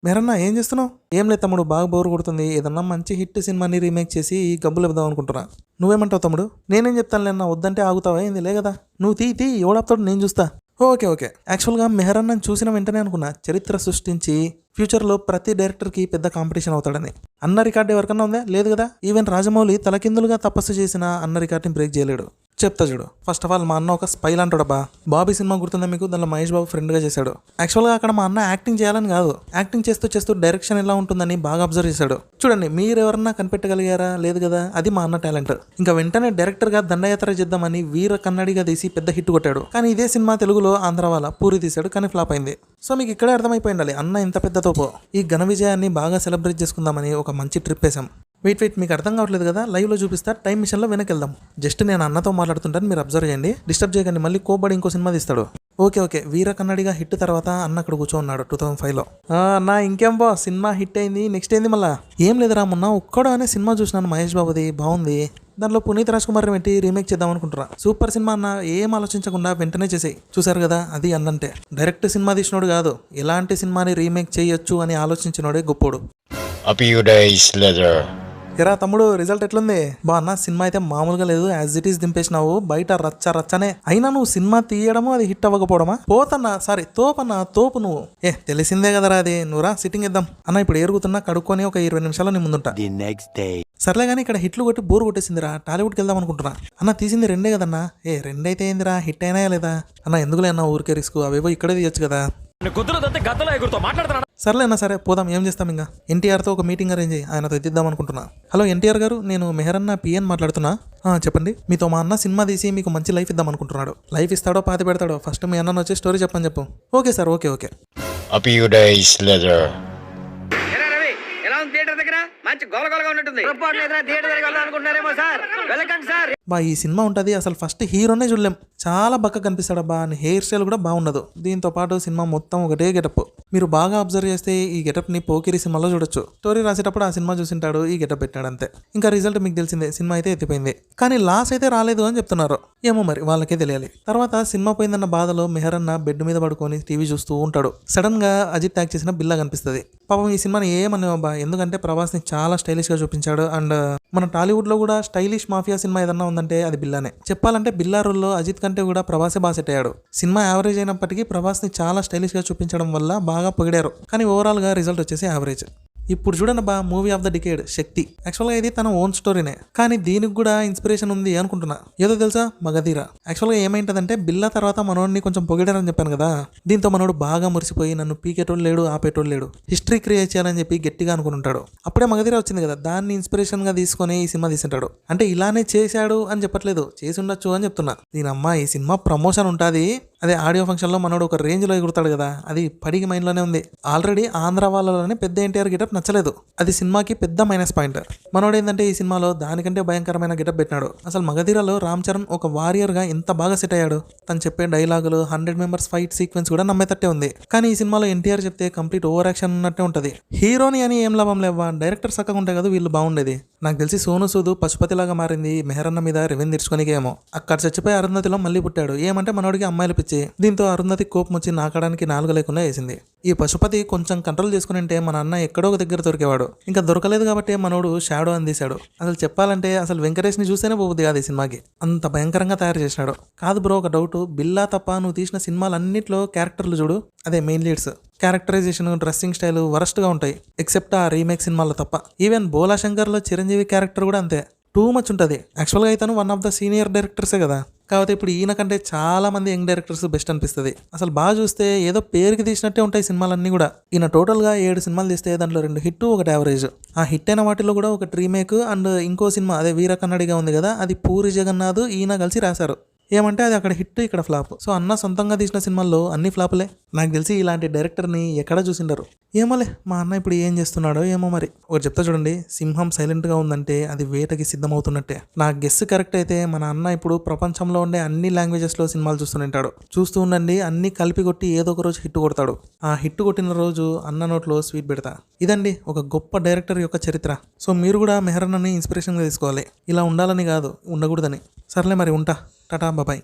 మీరన్నా ఏం చేస్తున్నావు? ఏం లేదు తమ్ముడు, బాగా బోర్ కొడుతుంది. ఏదన్నా మంచి హిట్ సినిమాని రీమేక్ చేసి గబ్బులు ఇద్దాం అనుకుంటున్నా. నువ్వేమంటావు తమ్ముడు? నేనేం చెప్తానులే అన్న, వద్దంటే ఆగుతావా ఏంది? లే కదా, నువ్వు తీ ఎవడాపుతాడు, నేను చూస్తా. Okay okay. యాక్చువల్గా మెహరన్నని చూసిన వెంటనే అనుకున్నా, చరిత్ర సృష్టించి ఫ్యూచర్లో ప్రతి డైరెక్టర్కి పెద్ద కాంపిటీషన్ అవుతాడని. అన్న రికార్డు ఎవరికన్నా ఉందా? లేదు కదా. ఈవెన్ రాజమౌళి తలకిందులుగా తపస్సు చేసిన అన్న రికార్డుని బ్రేక్ చేయలేడు. చెప్తా చూడు. ఫస్ట్ ఆఫ్ ఆల్ మా అన్న ఒక స్పై లాంటాడబ్బా. బాబీ సినిమా గుర్తుందా మీకు? దానిలో మహేష్ బాబు ఫ్రెండ్గా చేశాడు. యాక్చువల్గా అక్కడ మా అన్న యాక్టింగ్ చేయాలని కాదు, యాక్టింగ్ చేస్తూ చేస్తూ డైరెక్షన్ ఎలా ఉంటుందని బాగా అబ్జర్వ్ చేశాడు. చూడండి, మీరు ఎవరన్నా కనిపెట్టగలిగారా? లేదు కదా. అది మా అన్న టాలెంట్. ఇంకా వెంటనే డైరెక్టర్గా దండయాత్ర చేద్దామని వీర కన్నడిగా తీసి పెద్ద హిట్ కొట్టాడు. కానీ ఇదే సినిమా తెలుగులో ఆంధ్ర వాళ్ళ పూరి తీశాడు, కానీ ఫ్లాప్ అయింది. సో మీకు ఇక్కడే అర్థమైపోయి ఉండాలి అన్న ఎంత పెద్ద తోపో. ఈ ఘన విజయాన్ని బాగా సెలబ్రేట్ చేసుకుందామని ఒక మంచి ట్రిప్ వేసాం. వెయిట్ మీకు అర్థం కావట్లేదు కదా, లైవ్లో చూపిస్తా. టైం మిషన్లో వెనక్కి వెళ్దాం. జస్ట్ నేను అన్నతో మాట్లాడుతుంటాను, మీరు అబ్జర్వ్ చేయండి, డిస్టర్బ్ చేయకండి. మళ్ళీ కోబడి ఇంకో సినిమా తీస్తాడు. ఓకే. వీర కన్నడిగా హిట్ తర్వాత అన్న అక్కడ కూర్చోన్నాడు 2005లో. అన్న ఇంకేం బా, సినిమా హిట్ అయింది, నెక్స్ట్ ఏంది మళ్ళా? ఏం లేదురా, మొన్న ఒక్కడో అనే సినిమా చూసినాను మహేష్ బాబుది, బాగుంది. దాంట్లో పునీత్ రాజ్ కుమార్ పెట్టి రీమేక్ చేద్దాం అనుకుంటున్నా. సూపర్ సినిమా అన్న, ఏం ఆలోచించకుండా వెంటనే చేసేయి. చూసారు కదా, అది అన్నంటే. డైరెక్ట్ సినిమా తీసినోడు కాదు, ఎలాంటి సినిమాని రీమేక్ చేయొచ్చు అని ఆలోచించినోడే గొప్పోడు. ఎరా తమ్ముడు, రిజల్ట్ ఎట్లుంది? బా అన్న, సినిమా అయితే మామూలుగా లేదు, యాజ్ ఇట్ ఈస్ దింపేసినావు. బయట రచ్చనే. అయినా నువ్వు సినిమా తీయడము అది హిట్ అవ్వకపోవడమా? పోతన్నా, సారీ తోపన్నా, తోపు నువ్వు. తెలిసిందే కదరా అది. నువ్వురా సిట్టింగ్ ఇద్దాం అన్న. ఇప్పుడు ఏరుగుతున్నా, కడుక్కొని ఒక 20 నిమిషాలు నీ ముందుంటా. సర్లే కానీ ఇక్కడ హిట్లు కొట్టి బోర్ కొట్టేసిందిరా, టాలీవుడ్కి వెళ్దాం అనుకుంటున్నా. అన్న తీసింది 2 కదన్నా. రెండైతే ఏందిరా, హిట్ అయినా లేదా అన్న? ఎందుకులే అన్న ఊరికే రిస్క్, అవేవో ఇక్కడే తీయచ్చు కదా. సర్లే అన్న, సరే పోదాం. ఏం చేస్తాం ఇంకా. ఎన్టీఆర్తో ఒక మీటింగ్ అరేంజ్ అయ్యి ఆయనతో ఎత్తిద్దాం అనుకుంటున్నా. హలో ఎన్టీఆర్ గారు, నేను మెహరన్న పిఎన్ మాట్లాడుతున్నా. చెప్పండి. మీతో మా అన్న సినిమా తీసి మీకు మంచి లైఫ్ ఇద్దాం అనుకుంటున్నాడు. లైఫ్ ఇస్తాడో పాతి పెడతాడో, ఫస్ట్ మీ అన్న వచ్చి స్టోరీ చెప్పని చెప్పు. Okay sir, okay. బా ఈ సినిమా ఉంటుంది, అసలు ఫస్ట్ హీరోనే చూడలేం. చాలా బక్క కనిపిస్తాడబ్బా, అని హెయిర్ స్టైల్ కూడా బాగుండదు. దీంతో పాటు సినిమా మొత్తం ఒకటే గెటప్. మీరు బాగా అబ్జర్వ్ చేస్తే ఈ గెటప్ ని పోకిరి సినిమాలో చూడొచ్చు. స్టోరీ రాసేటప్పుడు ఆ సినిమా చూసింటాడు, ఈ గెటప్ పెట్టాడు అంతే. ఇంకా రిజల్ట్ మీకు తెలిసిందే, సినిమా అయితే ఎత్తిపోయింది. కానీ లాస్ అయితే రాలేదు అని చెప్తున్నారు. ఏమో మరి, వాళ్ళకే తెలియాలి. తర్వాత సినిమా పోయిందన్న బాధలో మెహరన్న బెడ్ మీద పడుకొని టీవీ చూస్తూ ఉంటాడు. సడన్ గా అజిత్ యాక్ట్ చేసిన బిల్లా కనిపిస్తుంది. పాపం ఈ సినిమాని ఏమన్నావబ్బా, ఎందుకంటే ప్రభాస్ ని చాలా స్టైలిష్ గా చూపించాడు. అండ్ మన టాలీవుడ్ లో కూడా స్టైలిష్ మాఫియా సినిమా ఏదన్నా ఉందంటే అది బిల్లానే. చెప్పాలంటే బిల్లా రోల్లో అజిత్ కంటే కూడా ప్రభాసే బాగా సెట్ అయ్యాడు. సినిమా యావరేజ్ అయినప్పటికీ ప్రభాస్ ని చాలా స్టైలిష్ గా చూపించడం వల్ల బాగా పొగిడారు. కానీ ఓవరాల్ గా రిజల్ట్ వచ్చేసి యావరేజ్. ఇప్పుడు చూడండి బా, మూవీ ఆఫ్ ద డికేడ్ శక్తి. యాక్చువల్గా ఇది తన ఓన్ స్టోరీనే, కానీ దీనికి కూడా ఇన్స్పిరేషన్ ఉంది అనుకుంటున్నా. ఏదో తెలుసా, మగధీర. యాక్చువల్గా ఏమైంటదంటే, బిల్లా తర్వాత మనోడిని కొంచెం పొగిడారని చెప్పాను కదా, దీంతో మనోడు బాగా మురిసిపోయి నన్ను పీకేటోడు లేడు, ఆపేటోడు లేడు, హిస్టరీ క్రియేట్ చేయాలని చెప్పి గట్టిగా అనుకుంటాడు. అప్పుడే మగధీర వచ్చింది కదా, దాన్ని ఇన్స్పిరేషన్ గా తీసుకొని ఈ సినిమా తీసింటాడు. అంటే ఇలానే చేశాడు అని చెప్పట్లేదు, చేసి ఉండొచ్చు అని చెప్తున్నా. దీని అమ్మ, ఈ సినిమా ప్రమోషన్ ఉంటుంది, అదే ఆడియో ఫంక్షన్ లో మనోడు ఒక రేంజ్ లో ఎగురుతాడు కదా, అది పడికి మైండ్ లోనే ఉంది. ఆల్రెడీ ఆంధ్ర వాళ్ళలోనే పెద్ద ఎన్టీఆర్ గెటప్ నచ్చలేదు, అది సినిమాకి పెద్ద మైనస్ పాయింట్. మనోడు ఏంటంటే ఈ సినిమాలో దానికంటే భయంకరమైన గెటప్ పెట్టినాడు. అసలు మగధీరలో రామ్ చరణ్ ఒక వారియర్ గా ఎంత బాగా సెట్ అయ్యాడు. తను చెప్పే డైలాగులు, 100 మెంబర్స్ ఫైట్ సీక్వెన్స్ కూడా నమ్మేటట్టే ఉంది. కానీ ఈ సినిమాలో ఎన్టీఆర్ చెప్తే కంప్లీట్ ఓవర్ యాక్షన్ ఉన్నట్టే ఉంటది. హీరోని అని ఏం లాభం లేవా, డైరెక్టర్ చక్కగా ఉంటే కదా వీళ్ళు బాగుండేది. నాకు తెలిసి సోను సూద్ పశుపతిలాగా మారింది మెహరన్న మీద రెవెన్యూ తీర్చుకోనికే ఏమో. అక్కడ చచ్చిపోయి అరుంధతిలో మళ్ళీ పుట్టాడు. ఏమంటే మనోడికి అమ్మాయిలు పిచ్చి. దీంతో అరుంధతి కోపం వచ్చి నాకడానికి 4 లేకుండా వేసింది. ఈ పశుపతి కొంచెం కంట్రోల్ చేసుకుని ఉంటే మన అన్న ఎక్కడో ఒక దగ్గర దొరికేవాడు. ఇంకా దొరకలేదు కాబట్టి మనోడు షాడో అందిశాడు. అసలు చెప్పాలంటే అసలు వెంకటేష్ ని చూస్తేనే పోబుద్ది కాదు ఈ సినిమాకి, అంత భయంకరంగా తయారు చేసినాడు. కాదు బ్రో, ఒక డౌట్. బిల్లా తప్ప నువ్వు తీసిన సినిమాలన్నింటిలో క్యారెక్టర్లు చూడు, అదే main leads characterization, dressing style worst గా ఉంటాయి, ఎక్సెప్ట్ ఆ రీమేక్ సినిమాల్లో తప్ప. ఈవెన్ బోలా శంకర్ లో చిరంజీవి క్యారెక్టర్ కూడా అంతే, టూ మచ్ ఉంటుంది. యాక్చువల్గా అయితే వన్ ఆఫ్ ద సీనియర్ డైరెక్టర్సే కదా, కాబట్టి ఇప్పుడు ఈయన కంటే చాలా మంది యంగ్ డైరెక్టర్స్ బెస్ట్ అనిపిస్తుంది. అసలు బాగా చూస్తే ఏదో పేరుకి తీసినట్టే ఉంటాయి సినిమాలన్నీ కూడా. ఈయన టోటల్ గా 7 సినిమాలు తీస్తే దాంట్లో 2 హిట్, 1 యావరేజ్. ఆ హిట్ అయిన వాటిలో కూడా ఒక రీమేక్ అండ్ ఇంకో సినిమా అదే వీర కన్నడిగా ఉంది కదా, అది పూరి జగన్నాథ్ ఈయన కలిసి రాశారు. ఏమంటే అది అక్కడ హిట్, ఇక్కడ ఫ్లాప్. సో అన్న సొంతంగా తీసిన సినిమాల్లో అన్ని ఫ్లాపులే. నాకు తెలిసి ఇలాంటి డైరెక్టర్ని ఎక్కడా చూసిండరు. ఏమోలే, మా అన్న ఇప్పుడు ఏం చేస్తున్నాడో ఏమో మరి. ఒకటి చెప్తా చూడండి, సింహం సైలెంట్గా ఉందంటే అది వేటకి సిద్ధమవుతున్నట్టే. నా గెస్ కరెక్ట్ అయితే మన అన్న ఇప్పుడు ప్రపంచంలో ఉండే అన్ని లాంగ్వేజెస్లో సినిమాలు చూస్తుంటాడు. చూస్తూ ఉండండి, అన్ని కలిపి కొట్టి ఏదో ఒక రోజు హిట్ కొడతాడు. ఆ హిట్ కొట్టిన రోజు అన్న నోట్లో స్వీట్ పెడతా. ఇదండి ఒక గొప్ప డైరెక్టర్ యొక్క చరిత్ర. సో మీరు కూడా మెహరన్నని ఇన్స్పిరేషన్గా తీసుకోవాలి. ఇలా ఉండాలని కాదు, ఉండకూడదని. సర్లే మరి, ఉంటా. టాటా, బాబాయ్.